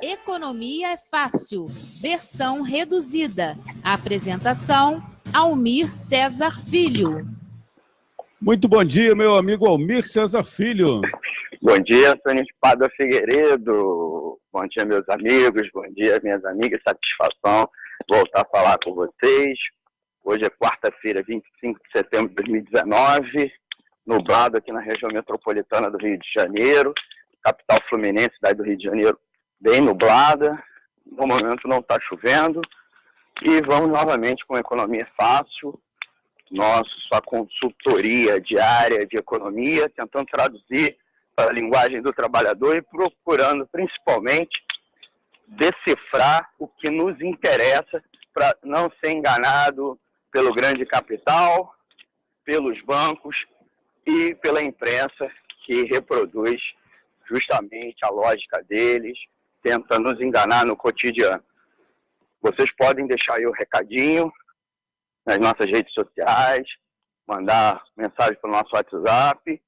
Economia é Fácil, versão reduzida. Apresentação, Almir Cesar Filho. Muito bom dia, meu amigo Almir Cesar Filho. Bom dia, Antônio Espada Figueiredo. Bom dia, meus amigos. Bom dia, minhas amigas. Satisfação voltar a falar com vocês. Hoje é quarta-feira, 25 de setembro de 2019. Nublado aqui na região metropolitana do Rio de Janeiro. Capital fluminense, cidade do Rio de Janeiro, bem nublada. No momento não está chovendo. E vamos novamente com Economia Fácil. Sua consultoria diária de economia, tentando traduzir para a linguagem do trabalhador e procurando principalmente decifrar o que nos interessa para não ser enganado pelo grande capital, pelos bancos e pela imprensa que reproduz justamente a lógica deles, tenta nos enganar no cotidiano. Vocês podem deixar aí o recadinho nas nossas redes sociais, mandar mensagem para o nosso WhatsApp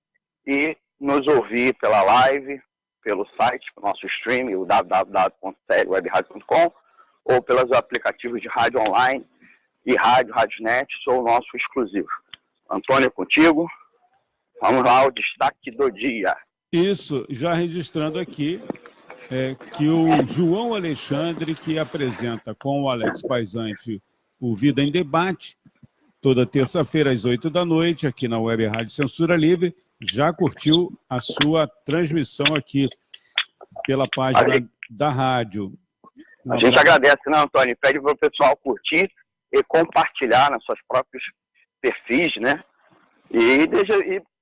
e nos ouvir pela live, pelo site, pelo nosso stream, o www.clwebradio.com, ou pelos aplicativos de rádio online e RádioNet, sou o nosso exclusivo. Antônio, contigo. Vamos lá, o destaque do dia. Isso, já registrando aqui que o João Alexandre, que apresenta com o Alex Paisante o Vida em Debate, toda terça-feira às 8 da noite, aqui na Web Rádio Censura Livre, já curtiu a sua transmissão aqui pela página da rádio. A gente agradece, né, Antônio? Pede para o pessoal curtir e compartilhar nos seus próprios perfis, né? E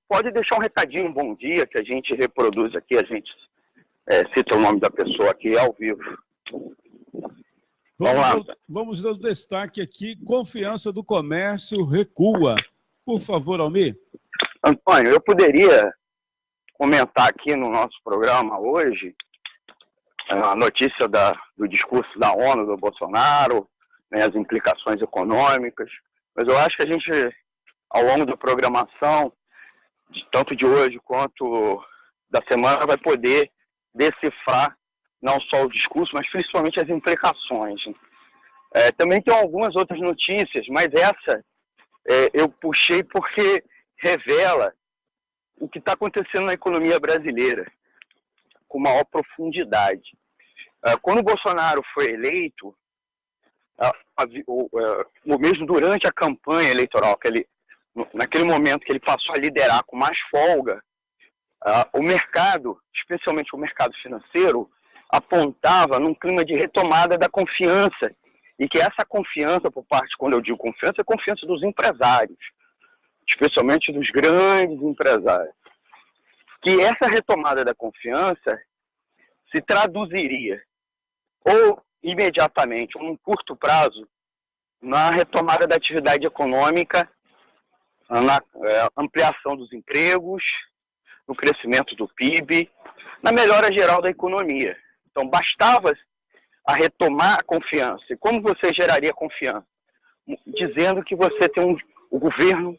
pode deixar um recadinho, um bom dia, que a gente reproduz aqui, a gente cita o nome da pessoa aqui ao vivo. Vamos dar o destaque aqui. Confiança do comércio recua. Por favor, Almir. Antônio, eu poderia comentar aqui no nosso programa hoje a notícia do discurso da ONU, do Bolsonaro, né, as implicações econômicas, mas eu acho que a gente, ao longo da programação, tanto de hoje quanto da semana, vai poder decifrar não só o discurso, mas principalmente as implicações. Também tem algumas outras notícias, mas essa eu puxei porque revela o que está acontecendo na economia brasileira com maior profundidade. Quando o Bolsonaro foi eleito, ou mesmo durante a campanha eleitoral, naquele momento que ele passou a liderar com mais folga, o mercado, especialmente o mercado financeiro, apontava num clima de retomada da confiança, e que essa confiança, quando eu digo confiança, é confiança dos empresários, especialmente dos grandes empresários, que essa retomada da confiança se traduziria ou imediatamente, ou num curto prazo, na retomada da atividade econômica, na ampliação dos empregos, no crescimento do PIB, na melhora geral da economia. Então, bastava a retomar a confiança. E como você geraria confiança? Dizendo que você tem o governo,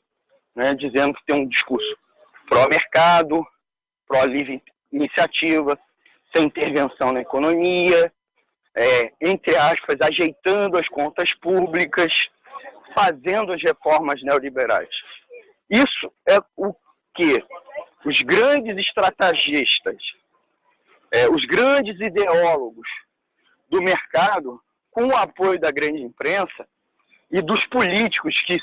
né, dizendo que tem um discurso pró-mercado, pró-livre iniciativa, sem intervenção na economia, entre aspas, ajeitando as contas públicas, fazendo as reformas neoliberais. Isso é o que os grandes estrategistas, os grandes ideólogos do mercado, com o apoio da grande imprensa e dos políticos que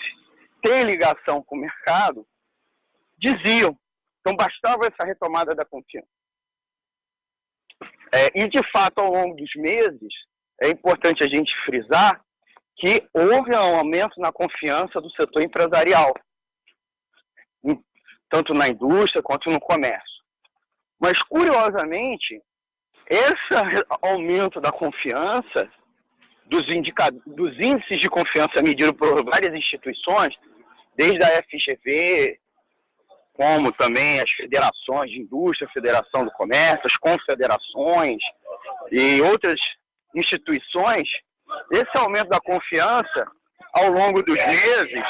têm ligação com o mercado, diziam. Então, bastava essa retomada da confiança. E, de fato, ao longo dos meses, é importante a gente frisar que houve um aumento na confiança do setor empresarial, tanto na indústria quanto no comércio. Mas, curiosamente, esse aumento da confiança, dos índices de confiança medidos por várias instituições, desde a FGV, como também as federações de indústria, Federação do Comércio, as confederações e outras instituições, esse aumento da confiança ao longo dos meses,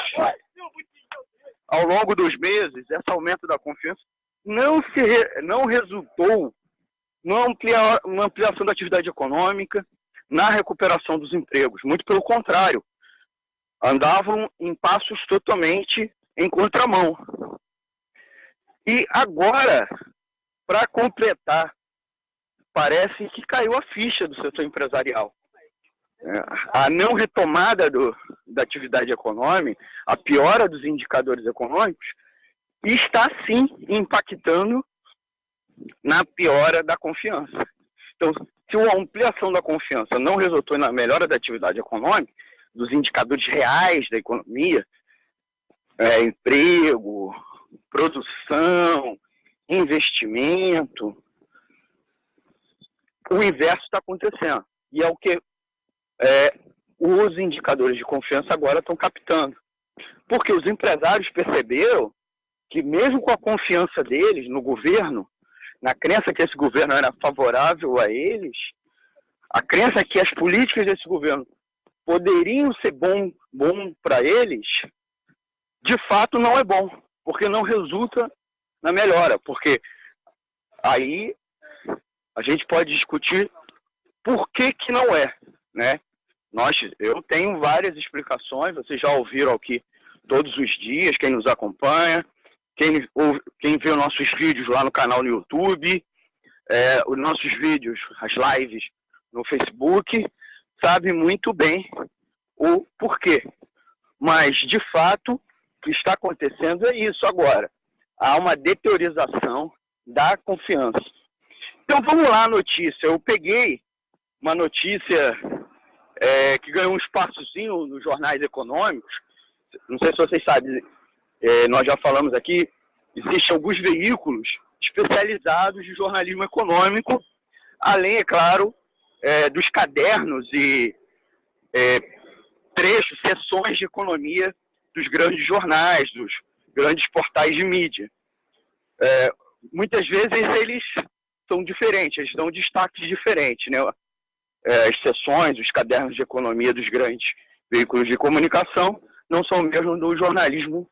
esse aumento da confiança não resultou na ampliação da atividade econômica, na recuperação dos empregos. Muito pelo contrário, andavam em passos totalmente em contramão. E agora, para completar, parece que caiu a ficha do setor empresarial. A não retomada da atividade econômica, a piora dos indicadores econômicos, está sim impactando na piora da confiança. Então, se a ampliação da confiança não resultou na melhora da atividade econômica, dos indicadores reais da economia, emprego, produção, investimento, o inverso está acontecendo. E é o que os indicadores de confiança agora estão captando. Porque os empresários perceberam que mesmo com a confiança deles no governo, na crença que esse governo era favorável a eles, a crença que as políticas desse governo poderiam ser bom para eles, de fato não é bom, porque não resulta na melhora. Porque aí a gente pode discutir por que não é, né? Eu tenho várias explicações, vocês já ouviram aqui todos os dias, quem nos acompanha, quem vê os nossos vídeos lá no canal no YouTube, os nossos vídeos, as lives no Facebook, sabe muito bem o porquê. Mas, de fato, o que está acontecendo é isso agora. Há uma deteriorização da confiança. Então, vamos lá a notícia. Eu peguei uma notícia que ganhou um espaçozinho nos jornais econômicos. Não sei se vocês sabem, nós já falamos aqui, existem alguns veículos especializados de jornalismo econômico, além, é claro, dos cadernos e trechos, seções de economia dos grandes jornais, dos grandes portais de mídia. Muitas vezes eles são diferentes, eles dão destaques diferentes, né? As seções, os cadernos de economia dos grandes veículos de comunicação não são mesmo do jornalismo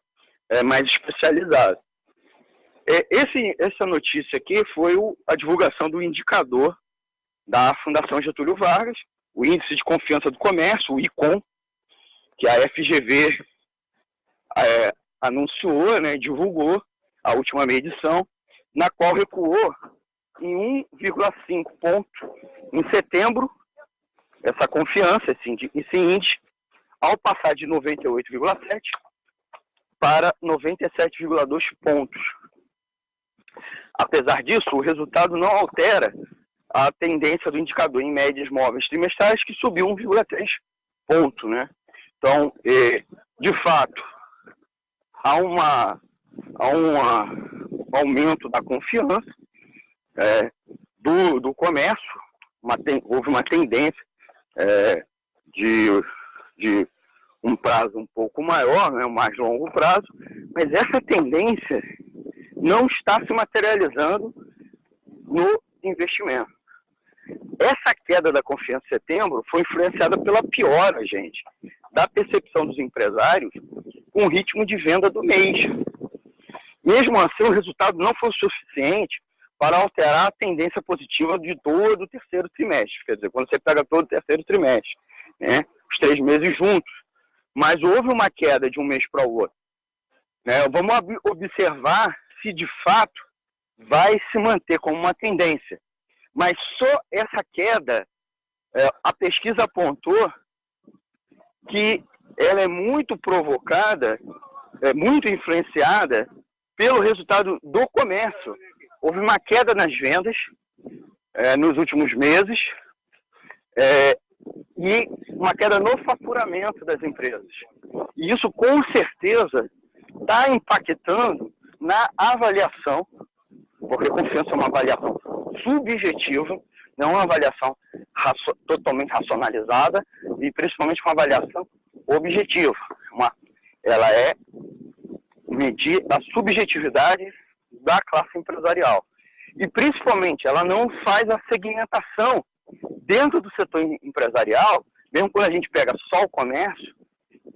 mais especializado. Essa notícia aqui foi a divulgação do indicador da Fundação Getúlio Vargas, o Índice de Confiança do Comércio, o ICOM, que a FGV anunciou, né, divulgou a última medição, na qual recuou em 1,5 ponto em setembro, essa confiança, esse índice, ao passar de 98,7 para 97,2 pontos. Apesar disso, o resultado não altera a tendência do indicador em médias móveis trimestrais, que subiu 1,3 ponto, né? Então, de fato, há um aumento da confiança do comércio, houve uma tendência de um prazo um pouco maior, né, um mais longo prazo, mas essa tendência não está se materializando no investimento. Essa queda da confiança em setembro foi influenciada pela piora, gente, da percepção dos empresários com o ritmo de venda do mês. Mesmo assim, o resultado não foi suficiente para alterar a tendência positiva de todo o terceiro trimestre. Quer dizer, quando você pega todo o terceiro trimestre, né, os 3 meses juntos, mas houve uma queda de um mês para o outro. Né? Vamos observar se de fato vai se manter como uma tendência. Mas só essa queda, a pesquisa apontou que ela é muito provocada, muito influenciada pelo resultado do comércio. Houve uma queda nas vendas nos últimos meses e uma queda no faturamento das empresas. E isso, com certeza, está impactando na avaliação, porque confiança é uma avaliação subjetiva, não uma avaliação totalmente racionalizada e principalmente uma avaliação objetiva. Ela é medir a subjetividade da classe empresarial. E principalmente ela não faz a segmentação dentro do setor empresarial, mesmo quando a gente pega só o comércio,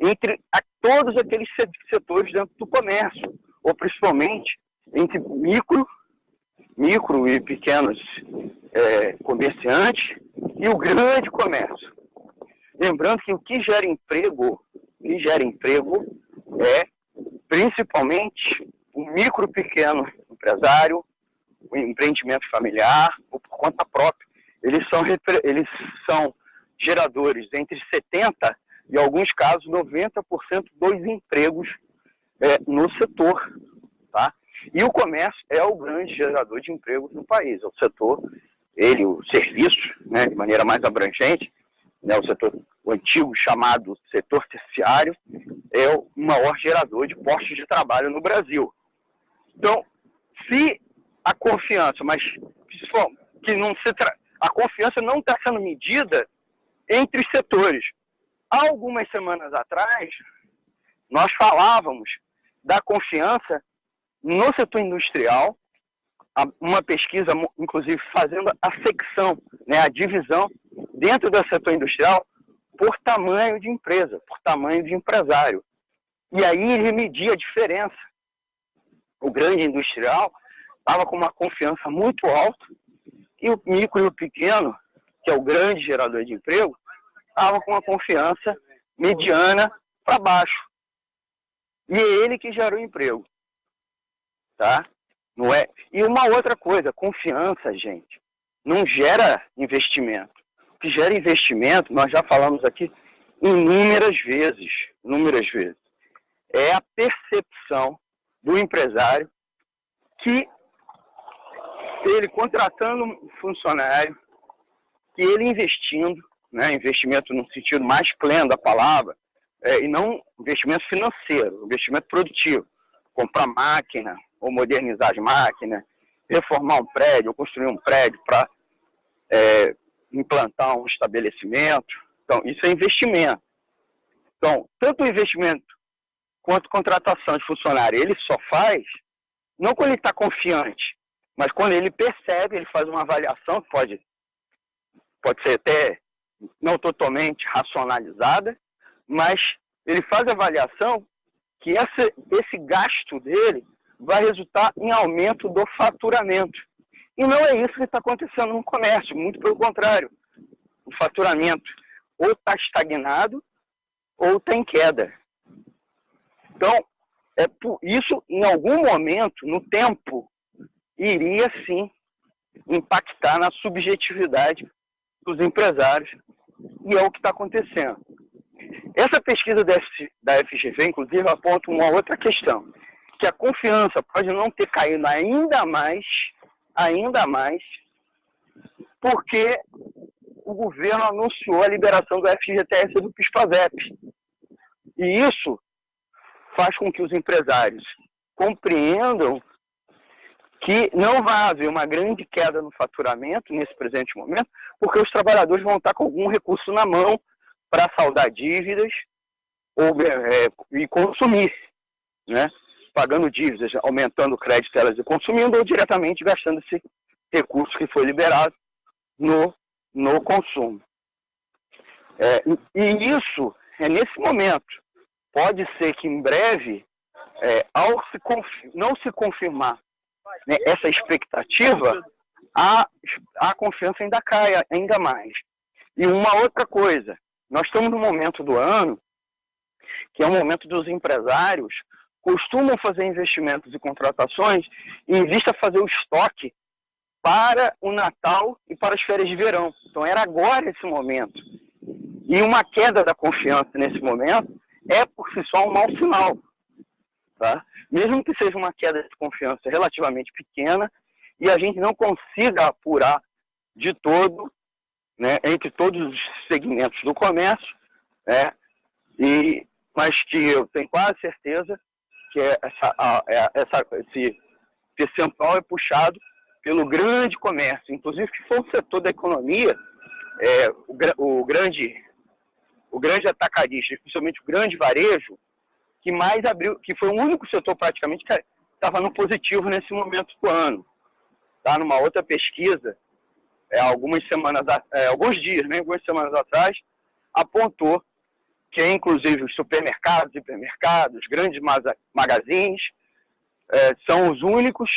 entre todos aqueles setores dentro do comércio, ou principalmente entre micro e pequenos comerciantes e o grande comércio. Lembrando que o que gera emprego é principalmente o micro pequeno empresário, o empreendimento familiar ou por conta própria. Eles são geradores entre 70% e, em alguns casos, 90% dos empregos no setor. Tá? E o comércio é o grande gerador de empregos no país. É o setor, o serviço, né, de maneira mais abrangente, né, o antigo chamado setor terciário, é o maior gerador de postos de trabalho no Brasil. Então, se a confiança, a confiança não está sendo medida entre os setores. Há algumas semanas atrás, nós falávamos da confiança no setor industrial, uma pesquisa, inclusive, fazendo a secção, né, a divisão dentro do setor industrial por tamanho de empresa, por tamanho de empresário. E aí ele media a diferença. O grande industrial estava com uma confiança muito alta e o micro e o pequeno, que é o grande gerador de emprego, estava com uma confiança mediana para baixo. E é ele que gerou emprego. Tá? Não é? E uma outra coisa, confiança, gente, não gera investimento. O que gera investimento, nós já falamos aqui inúmeras vezes, é a percepção do empresário que ele contratando um funcionário, que ele investindo, né, investimento no sentido mais pleno da palavra, e não investimento financeiro, investimento produtivo, comprar máquina, ou modernizar as máquinas, reformar um prédio, ou construir um prédio para implantar um estabelecimento. Então, isso é investimento. Então, tanto o investimento quanto contratação de funcionário, ele só faz, não quando ele está confiante, mas quando ele percebe, ele faz uma avaliação, que pode ser até não totalmente racionalizada, mas ele faz a avaliação que esse gasto dele vai resultar em aumento do faturamento. E não é isso que está acontecendo no comércio, muito pelo contrário. O faturamento ou está estagnado ou está em queda. Então, isso em algum momento, no tempo, iria sim impactar na subjetividade dos empresários, e é o que está acontecendo. Essa pesquisa da FGV, inclusive, aponta uma outra questão, que a confiança pode não ter caído ainda mais, porque o governo anunciou a liberação do FGTS e do PIS/PASEP. E isso faz com que os empresários compreendam que não vai haver uma grande queda no faturamento nesse presente momento, porque os trabalhadores vão estar com algum recurso na mão para saldar dívidas e consumir, né? Pagando dívidas, aumentando o crédito delas e consumindo, ou diretamente gastando esse recurso que foi liberado no consumo. E isso é nesse momento. Pode ser que em breve, ao não se confirmar, né, essa expectativa, a confiança ainda caia ainda mais. E uma outra coisa, nós estamos num momento do ano que é o momento dos empresários costumam fazer investimentos e contratações em vista de fazer o estoque para o Natal e para as férias de verão. Então era agora esse momento. E uma queda da confiança nesse momento é por si só um mau sinal. Tá? Mesmo que seja uma queda de confiança relativamente pequena e a gente não consiga apurar de todo, né, entre todos os segmentos do comércio, né, mas que eu tenho quase certeza que esse percentual é puxado pelo grande comércio, inclusive que foi um setor da economia, o grande atacadista, especialmente o grande varejo, que mais abriu, que foi o único setor praticamente que estava no positivo nesse momento do ano. Tá? Numa outra pesquisa, alguns semanas atrás, apontou que inclusive os supermercados, hipermercados, grandes magazines, são os únicos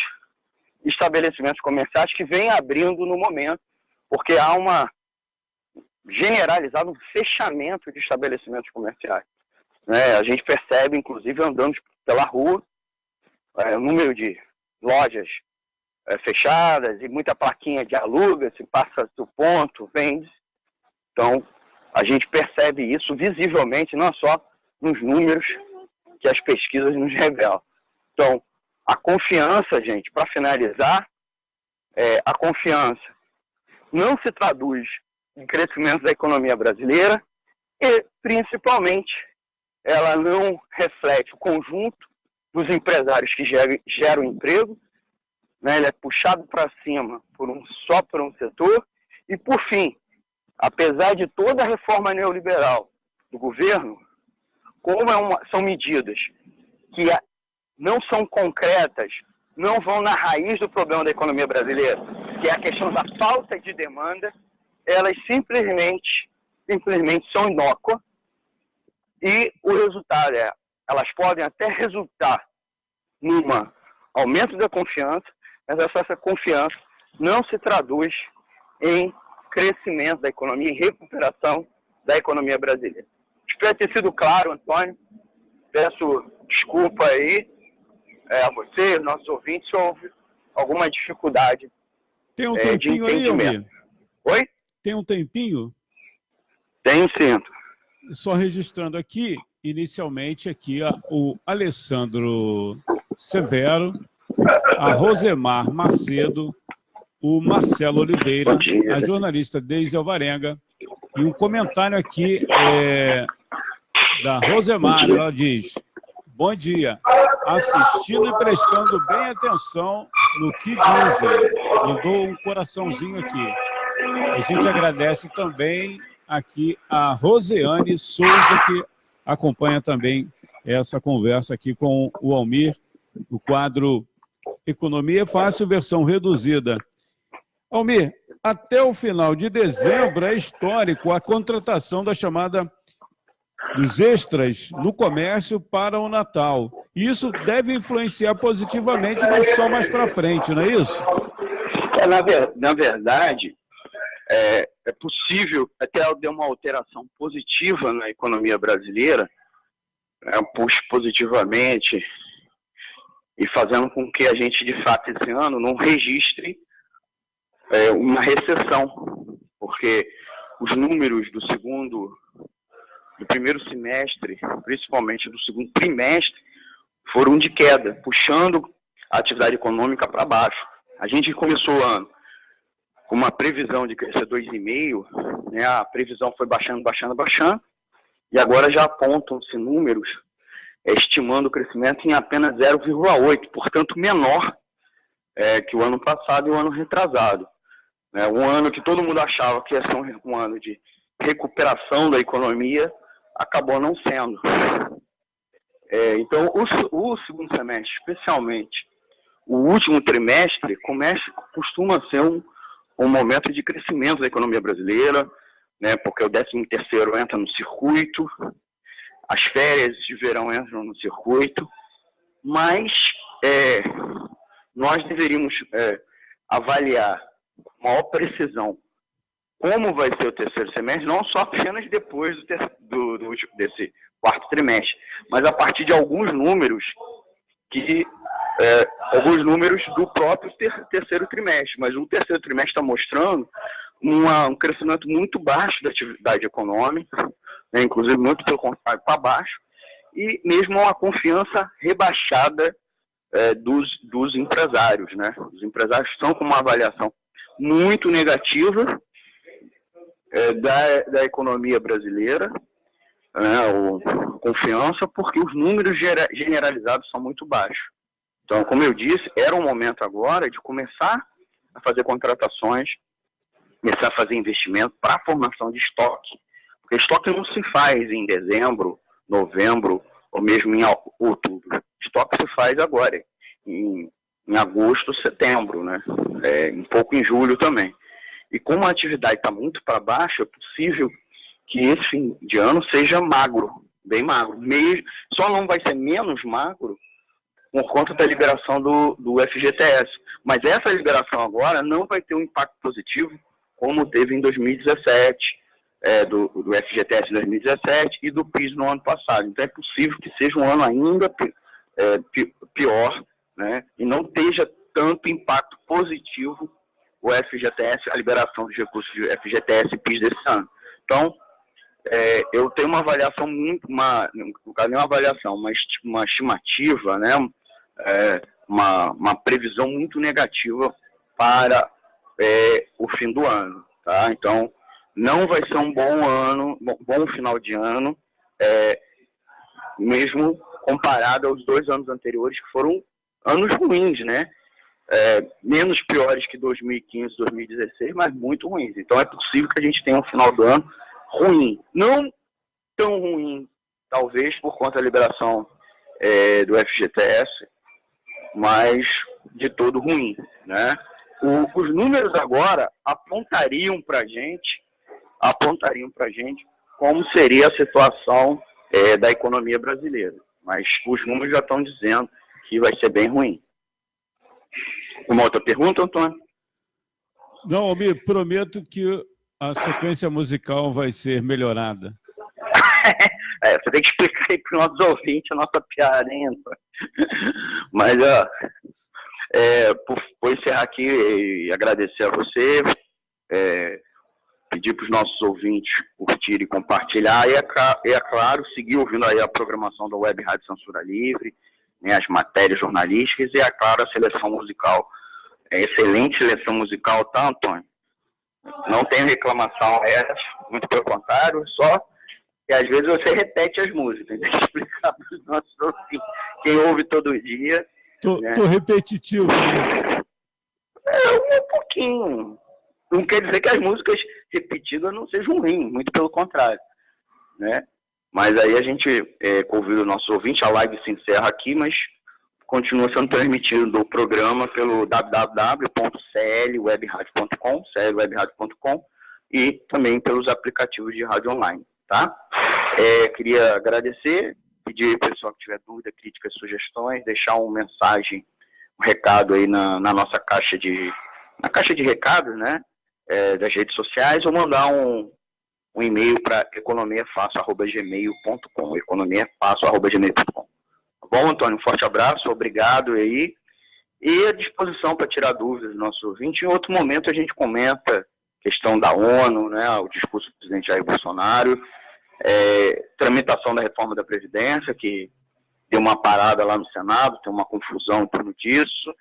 estabelecimentos comerciais que vêm abrindo no momento porque há uma generalizado um fechamento de estabelecimentos comerciais. Né? A gente percebe, inclusive, andando pela rua, o número de lojas fechadas e muita plaquinha de aluga-se, passa do ponto, vende. Então, a gente percebe isso visivelmente, não só nos números que as pesquisas nos revelam. Então, a confiança, gente, para finalizar, a confiança não se traduz em crescimento da economia brasileira e, principalmente, ela não reflete o conjunto dos empresários que geram emprego, né? Ele é puxado para cima só por um setor e, por fim, apesar de toda a reforma neoliberal do governo, como são medidas que não são concretas, não vão na raiz do problema da economia brasileira, que é a questão da falta de demanda, elas simplesmente são inócuas e o resultado elas podem até resultar num aumento da confiança, mas essa confiança não se traduz em crescimento da economia, em recuperação da economia brasileira. Espero ter sido claro, Antônio. Peço desculpa aí a você, nossos ouvintes, se houve alguma dificuldade Tem um de tempinho aí, entendimento. Almir? Oi? Tem um tempinho? Tenho sim. Só registrando aqui, inicialmente, o Alessandro Severo, a Rosemar Macedo, o Marcelo Oliveira, a jornalista Deise Alvarenga, e um comentário aqui da Rosemar, ela diz: bom dia, assistindo e prestando bem atenção no que dizem. Mandou um coraçãozinho aqui. A gente agradece também aqui a Roseane Souza, que acompanha também essa conversa aqui com o Almir, o quadro Economia Fácil, versão reduzida. Almir, até o final de dezembro é histórico a contratação da chamada dos extras no comércio para o Natal. Isso deve influenciar positivamente, mas só mais para frente, não é isso? Na verdade, é possível até ter uma alteração positiva na economia brasileira, puxe positivamente e fazendo com que a gente, de fato, esse ano não registre uma recessão, porque os números do primeiro semestre, principalmente do segundo trimestre, foram de queda, puxando a atividade econômica para baixo. A gente começou o ano com uma previsão de crescer 2,5%, né? A previsão foi baixando, e agora já apontam-se números estimando o crescimento em apenas 0,8%, portanto menor que o ano passado e o ano retrasado. Um ano que todo mundo achava que ia ser um ano de recuperação da economia, acabou não sendo. Então, o segundo semestre, especialmente o último trimestre, costuma ser um momento de crescimento da economia brasileira, né, porque o 13º entra no circuito, as férias de verão entram no circuito, mas nós deveríamos avaliar com maior precisão como vai ser o terceiro semestre, não só apenas depois desse quarto trimestre, mas a partir de alguns números do próprio terceiro trimestre. Mas o terceiro trimestre está mostrando um crescimento muito baixo da atividade econômica, né, inclusive muito pelo contrário, para baixo, e mesmo uma confiança rebaixada dos empresários, né? Os empresários estão com uma avaliação muito negativa da economia brasileira, né, confiança, porque os números generalizados são muito baixos. Então, como eu disse, era um momento agora de começar a fazer contratações, começar a fazer investimento para a formação de estoque. Porque estoque não se faz em dezembro, novembro ou mesmo em outubro. Estoque se faz agora, em agosto, setembro, né? Um pouco em julho também. E como a atividade está muito para baixo, é possível que esse fim de ano seja magro, bem magro. Só não vai ser menos magro por conta da liberação do FGTS. Mas essa liberação agora não vai ter um impacto positivo como teve em 2017, do FGTS em 2017 e do PIS no ano passado. Então é possível que seja um ano ainda pior, né, e não esteja tanto impacto positivo o FGTS, a liberação dos recursos de FGTS e PIS desse ano. Então, eu tenho uma avaliação não caso nem uma avaliação, uma estimativa, né, uma previsão muito negativa para o fim do ano, tá? Então, não vai ser um bom final de ano, mesmo comparado aos 2 anos anteriores, que foram anos ruins, né? Menos piores que 2015, 2016, mas muito ruins. Então é possível que a gente tenha um final do ano ruim. Não tão ruim, talvez, por conta da liberação do FGTS, mas de todo ruim, né? Os números agora apontariam para a gente como seria a situação da economia brasileira. Mas os números já estão dizendo que vai ser bem ruim. Uma outra pergunta, Antônio? Não, Almir, prometo que a sequência musical vai ser melhorada. Você tem que explicar aí para os nossos ouvintes a nossa piada, hein, Antônio? Mas, vou encerrar aqui e agradecer a você, pedir para os nossos ouvintes curtirem e compartilhar, e é claro, seguir ouvindo aí a programação da Web Rádio Censura Livre, né, as matérias jornalísticas e, é claro, a seleção musical. Excelente seleção musical, tá, Antônio? Não tenho reclamação a elas, muito pelo contrário, só que às vezes você repete as músicas, tem que explicar para os nossos ouvintes, quem ouve todo dia. Tô repetitivo. Um pouquinho. Não quer dizer que as músicas repetidas não sejam ruins, muito pelo contrário, né? Mas aí a gente convida o nosso ouvinte, a live se encerra aqui, mas continua sendo transmitido do programa pelo www.clwebradio.com, e também pelos aplicativos de rádio online, tá? Queria agradecer, pedir ao pessoal que tiver dúvida, críticas, sugestões, deixar uma mensagem, um recado aí na nossa caixa de recados, né? Das redes sociais, ou mandar um e-mail para economiafácil@gmail.com, economiafácil@gmail.com. Tá bom, Antônio? Um forte abraço, obrigado aí, e à disposição para tirar dúvidas dos nossos ouvintes. Em outro momento a gente comenta a questão da ONU, né, o discurso do presidente Jair Bolsonaro, tramitação da reforma da Previdência, que deu uma parada lá no Senado, tem uma confusão em torno disso,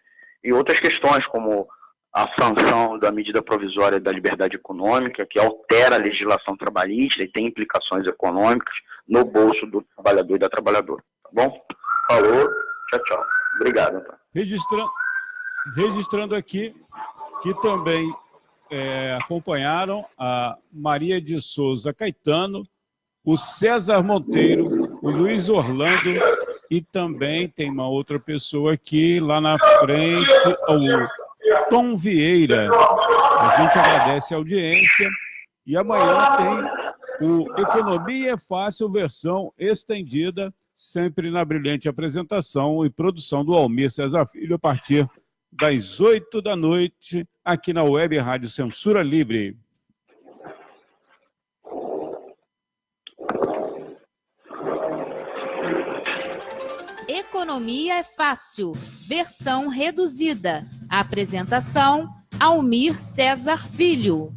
e outras questões como a sanção da medida provisória da liberdade econômica, que altera a legislação trabalhista e tem implicações econômicas no bolso do trabalhador e da trabalhadora. Tá bom? Falou, tchau. Obrigado, Antônio. Registrando aqui que também acompanharam a Maria de Souza Caetano, o César Monteiro, o Luiz Orlando, e também tem uma outra pessoa aqui lá na frente, o Tom Vieira. A gente agradece a audiência, e amanhã tem o Economia é Fácil, versão estendida, sempre na brilhante apresentação e produção do Almir Cesar Filho, a partir das 8 da noite, aqui na Web Rádio Censura Livre. Economia é Fácil, versão reduzida. Apresentação, Almir Cesar Filho.